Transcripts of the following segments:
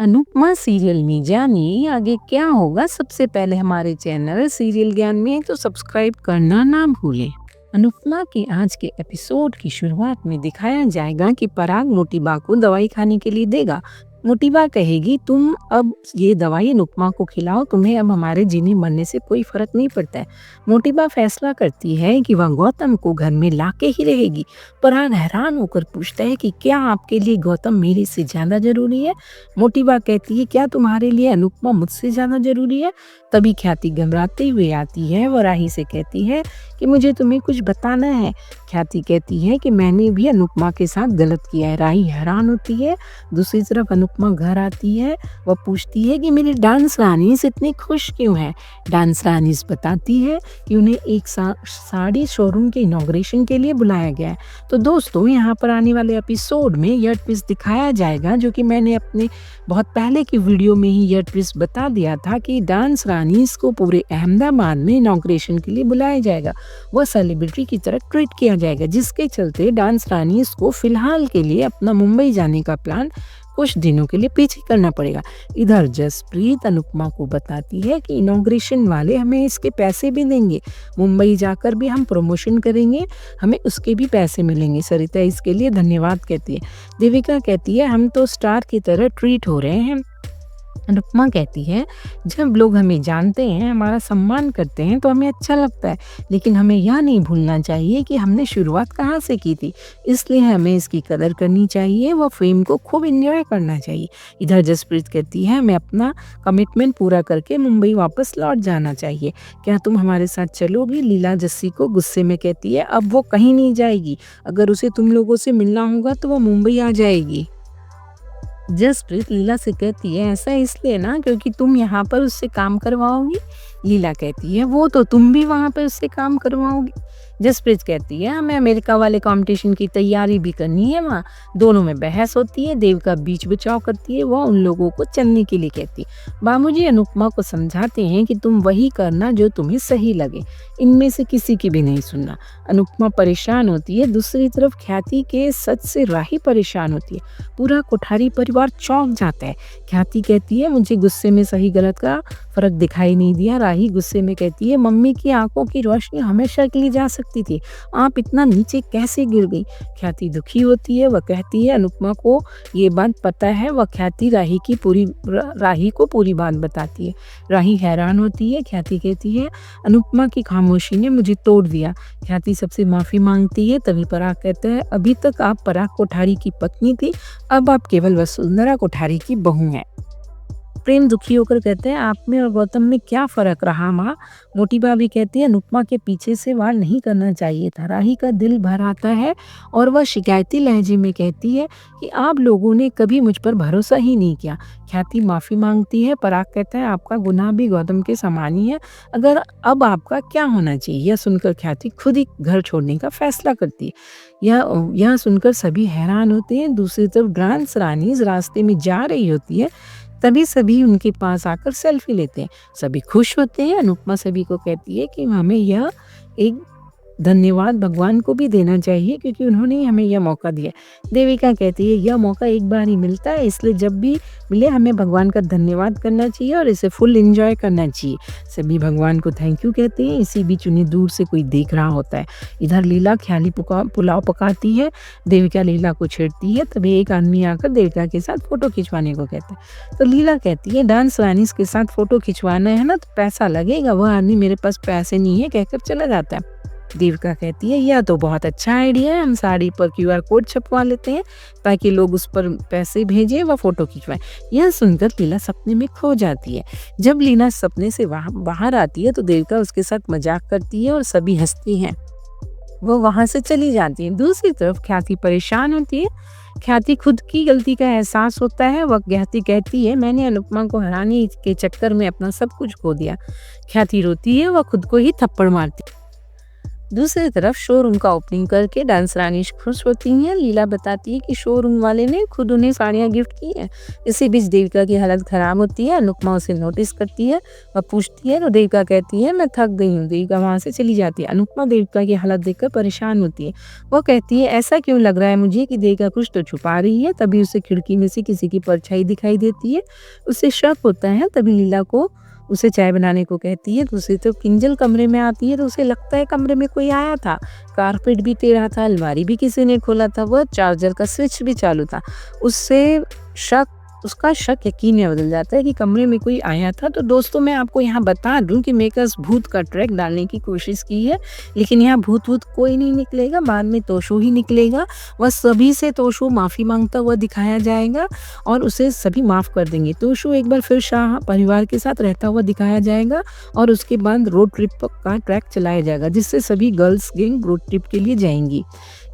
Anupama serial में जानिए आगे क्या होगा। सबसे पहले हमारे चैनल सीरियल ज्ञान में तो सब्सक्राइब करना ना भूलें। अनुपमा के आज के एपिसोड की शुरुआत में दिखाया जाएगा कि पराग मोटिबा को दवाई खाने के लिए देगा। मोटिबा कहेगी तुम अब ये दवाई अनुपमा को खिलाओ, तुम्हें अब हमारे जीने मरने से कोई फर्क नहीं पड़ता है। मोटिबा फैसला करती है कि वह गौतम को घर में लाके ही रहेगी। पराग हैरान होकर पूछता है कि क्या आपके लिए गौतम मेरे से ज्यादा जरूरी है। मोटिबा कहती है क्या तुम्हारे लिए अनुपमा मुझसे ज्यादा जरूरी है। तभी ख्याति घबराते हुए आती है। वह राही से कहती है कि मुझे तुम्हें कुछ बताना है। ख्याति कहती है कि मैंने भी अनुपमा के साथ गलत किया है। राही हैरान होती है। दूसरी तरफ अनुपमा घर आती है। वह पूछती है कि मेरी डांस रानीस इतनी खुश क्यों है। डांस रानीस बताती है कि उन्हें एक साड़ी शोरूम के इनॉग्रेशन के लिए बुलाया गया है। तो दोस्तों यहाँ पर आने वाले एपिसोड में यह ट्विस्ट दिखाया जाएगा, जो कि मैंने अपने बहुत पहले की वीडियो में ही यह ट्विस्ट बता दिया था कि डांस रानीस को पूरे अहमदाबाद में इनॉग्रेशन के लिए बुलाया जाएगा। वह सेलिब्रिटी की तरह ट्रीट किया जाएगा, जिसके चलते डांस रानीस को फिलहाल के लिए अपना मुंबई जाने का प्लान कुछ दिनों के लिए पीछे करना पड़ेगा। इधर जसप्रीत अनुपमा को बताती है कि इनॉग्रेशन वाले हमें इसके पैसे भी देंगे, मुंबई जाकर भी हम प्रमोशन करेंगे, हमें उसके भी पैसे मिलेंगे। सरिता इसके लिए धन्यवाद कहती है। देविका कहती है हम तो स्टार की तरह ट्रीट हो रहे हैं। अनुपमा कहती है जब लोग हमें जानते हैं, हमारा सम्मान करते हैं तो हमें अच्छा लगता है, लेकिन हमें यह नहीं भूलना चाहिए कि हमने शुरुआत कहाँ से की थी, इसलिए हमें इसकी कदर करनी चाहिए। वह फेम को खूब एंजॉय करना चाहिए। इधर जसप्रीत कहती है हमें अपना कमिटमेंट पूरा करके मुंबई वापस लौट जाना चाहिए, क्या तुम हमारे साथ चलोगी। लीला जस्सी को गुस्से में कहती है अब वो कहीं नहीं जाएगी, अगर उसे तुम लोगों से मिलना होगा तो वो मुंबई आ जाएगी। जसप्रीत लीला से कहती है ऐसा इसलिए ना क्योंकि तुम यहाँ पर उससे काम करवाओगी। लीला कहती है वो तो तुम भी वहाँ पर उससे काम करवाओगी। जसप्रीत कहती है हमें अमेरिका वाले कंपटीशन की तैयारी भी करनी है। वहाँ दोनों में बहस होती है। देविका बीच बचाव करती है। वह उन लोगों को चलने के लिए कहती है। बाबूजी अनुपमा को समझाते हैं कि तुम वही करना जो तुम्हें सही लगे, इनमें से किसी की भी नहीं सुनना। अनुपमा परेशान होती है। दूसरी तरफ ख्याति के सच से राही परेशान होती है। पूरा कोठारी परिवार चौंक जाता है। ख्याति कहती है मुझे गुस्से में सही गलत का फर्क दिखाई नहीं दिया। राही गुस्से में कहती है मम्मी की आंखों की रोशनी हमेशा के लिए जा सकती थी, आप इतना नीचे कैसे गिर गई। ख्याति दुखी होती है। वह कहती है अनुपमा को ये बात पता है। वह ख्याति राही को पूरी बात बताती है। राही हैरान होती है। ख्याति कहती है अनुपमा की खामोशी ने मुझे तोड़ दिया। ख्याति सबसे माफी मांगती है। तभी पराग कहता है अभी तक आप पराग कोठारी की पत्नी थी, अब आप केवल वसुंधरा कोठारी की बहू हैं। प्रेम दुखी होकर कहते हैं आप में और गौतम में क्या फर्क रहा माँ। मोटिबा भी कहती है अनुपमा के पीछे से वार नहीं करना चाहिए था। राही का दिल भर आता है और वह शिकायती लहजे में कहती है कि आप लोगों ने कभी मुझ पर भरोसा ही नहीं किया। ख्याति माफी मांगती है। पराग कहता है आपका गुनाह भी गौतम के समान ही है, अगर अब आपका क्या होना चाहिए। यह सुनकर ख्याति खुद ही घर छोड़ने का फैसला करती है। यह सुनकर सभी हैरान होते हैं। दूसरी तरफ डांस रानीज रास्ते में जा रही होती है। तभी सभी उनके पास आकर सेल्फी लेते हैं। सभी खुश होते हैं। अनुपमा सभी को कहती है कि हमें यह एक धन्यवाद भगवान को भी देना चाहिए क्योंकि उन्होंने हमें यह मौका दिया। देविका कहती है यह मौका एक बार ही मिलता है, इसलिए जब भी मिले हमें भगवान का धन्यवाद करना चाहिए और इसे फुल एंजॉय करना चाहिए। सभी भगवान को थैंक यू कहते हैं। इसी बीच उन्हें दूर से कोई देख रहा होता है। इधर लीला ख्याली पुलाव पकाती है। देविका लीला को छेड़ती है। तभी एक आदमी आकर देविका के साथ फोटो खिंचवाने को कहता है। तो लीला कहती है डांस रानीस के साथ फोटो खिंचवाना है ना तो पैसा लगेगा। वह आदमी मेरे पास पैसे नहीं है कहकर चला जाता है। देविका कहती है यह तो बहुत अच्छा आइडिया है, हम साड़ी पर QR कोड छपवा लेते हैं ताकि लोग उस पर पैसे भेजें व फोटो खिंचवाएं। यह सुनकर लीला सपने में खो जाती है। जब लीला सपने से बाहर आती है तो देविका उसके साथ मजाक करती है और सभी हंसती हैं। वो वहां से चली जाती है। दूसरी तरफ ख्याति परेशान होती है। ख्याति खुद की गलती का एहसास होता है। वह ख्याति कहती है मैंने अनुपमा को हराने के चक्कर में अपना सब कुछ खो दिया। ख्याति रोती है। वह खुद को ही थप्पड़ मारती है। दूसरी तरफ शोरूम का ओपनिंग करके डांस रानी खुश होती हैं। लीला बताती है कि शोरूम वाले ने खुद उन्हें साड़ियाँ गिफ्ट की हैं। इसी बीच देविका की हालत खराब होती है। अनुपमा उसे नोटिस करती है, वह पूछती है तो देविका कहती है मैं थक गई हूँ। देविका वहाँ से चली जाती है। अनुपमा देविका की हालत देखकर परेशान होती है। वो कहती है ऐसा क्यों लग रहा है मुझे कि देविका कुछ तो छुपा रही है। तभी उसे खिड़की में से किसी की परछाई दिखाई देती है। उसे शक होता है। तभी लीला को उसे चाय बनाने को कहती है। दूसरी तरफ किंजल कमरे में आती है तो उसे लगता है कमरे में कोई आया था। कारपेट भी टेढ़ा था, अलमारी भी किसी ने खोला था, वह चार्जर का स्विच भी चालू था। उसका शक यकीन में बदल जाता है कि कमरे में कोई आया था। तो दोस्तों मैं आपको यहाँ बता दूं कि मेकर्स भूत का ट्रैक डालने की कोशिश की है, लेकिन यहाँ भूत कोई नहीं निकलेगा। बाद में तोशो ही निकलेगा। वह सभी से तोशो माफ़ी मांगता हुआ दिखाया जाएगा और उसे सभी माफ़ कर देंगे। तोशो एक बार फिर शाह परिवार के साथ रहता हुआ दिखाया जाएगा और उसके बाद रोड ट्रिप का ट्रैक चलाया जाएगा, जिससे सभी गर्ल्स गैंग रोड ट्रिप के लिए जाएंगी।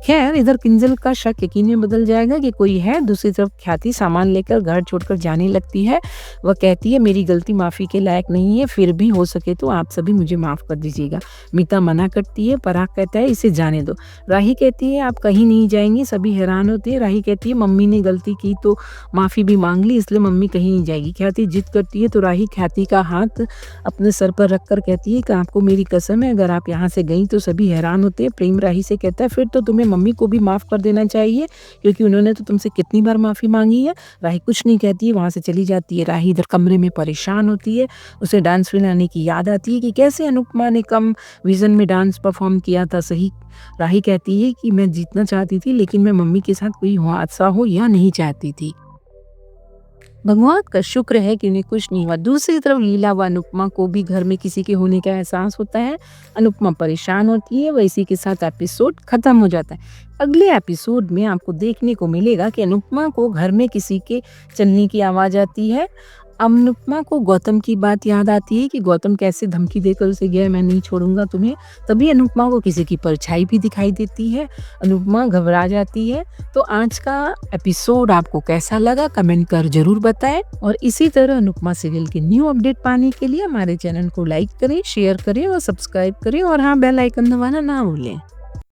खैर इधर किंजल का शक यकीन में बदल जाएगा कि कोई है। दूसरी तरफ ख्याति सामान लेकर घर छोड़कर जाने लगती है। वह कहती है मेरी गलती माफ़ी के लायक नहीं है, फिर भी हो सके तो आप सभी मुझे माफ़ कर दीजिएगा। मीता मना करती है। पराग कहता है इसे जाने दो। राही कहती है आप कहीं नहीं जाएंगी। सभी हैरान होते हैं। राही कहती है मम्मी ने गलती की तो माफ़ी भी मांग ली, इसलिए मम्मी कहीं नहीं जाएगी। ख्याति जिद करती है तो राही ख्याति का हाथ अपने सर पर रखकर कहती है कि आपको मेरी कसम है अगर आप यहाँ से गई तो सभी हैरान होते हैं। प्रेम राही से कहता है फिर तो तुम्हें मम्मी को भी माफ़ कर देना चाहिए, क्योंकि उन्होंने तो तुमसे कितनी बार माफ़ी मांगी है। राही कुछ नहीं कहती है, वहाँ से चली जाती है। राही इधर कमरे में परेशान होती है। उसे डांस फिल्म की याद आती है कि कैसे अनुपमा ने कम विजन में डांस परफॉर्म किया था। सही राही कहती है कि मैं जीतना चाहती थी, लेकिन मैं मम्मी के साथ कोई हादसा हो यह नहीं चाहती थी। भगवान का शुक्र है कि उन्हें कुछ नहीं हुआ। दूसरी तरफ लीला व अनुपमा को भी घर में किसी के होने का एहसास होता है। अनुपमा परेशान होती है। वह इसी के साथ एपिसोड खत्म हो जाता है। अगले एपिसोड में आपको देखने को मिलेगा कि अनुपमा को घर में किसी के चलने की आवाज़ आती है। अनुपमा को गौतम की बात याद आती है कि गौतम कैसे धमकी देकर उसे गया मैं नहीं छोड़ूंगा तुम्हें। तभी अनुपमा को किसी की परछाई भी दिखाई देती है। अनुपमा घबरा जाती है। तो आज का एपिसोड आपको कैसा लगा कमेंट कर जरूर बताएं और इसी तरह अनुपमा सीरियल के न्यू अपडेट पाने के लिए हमारे चैनल को लाइक करें, शेयर करें और सब्सक्राइब करें और हाँ बेल आइकन दबाना ना भूलें।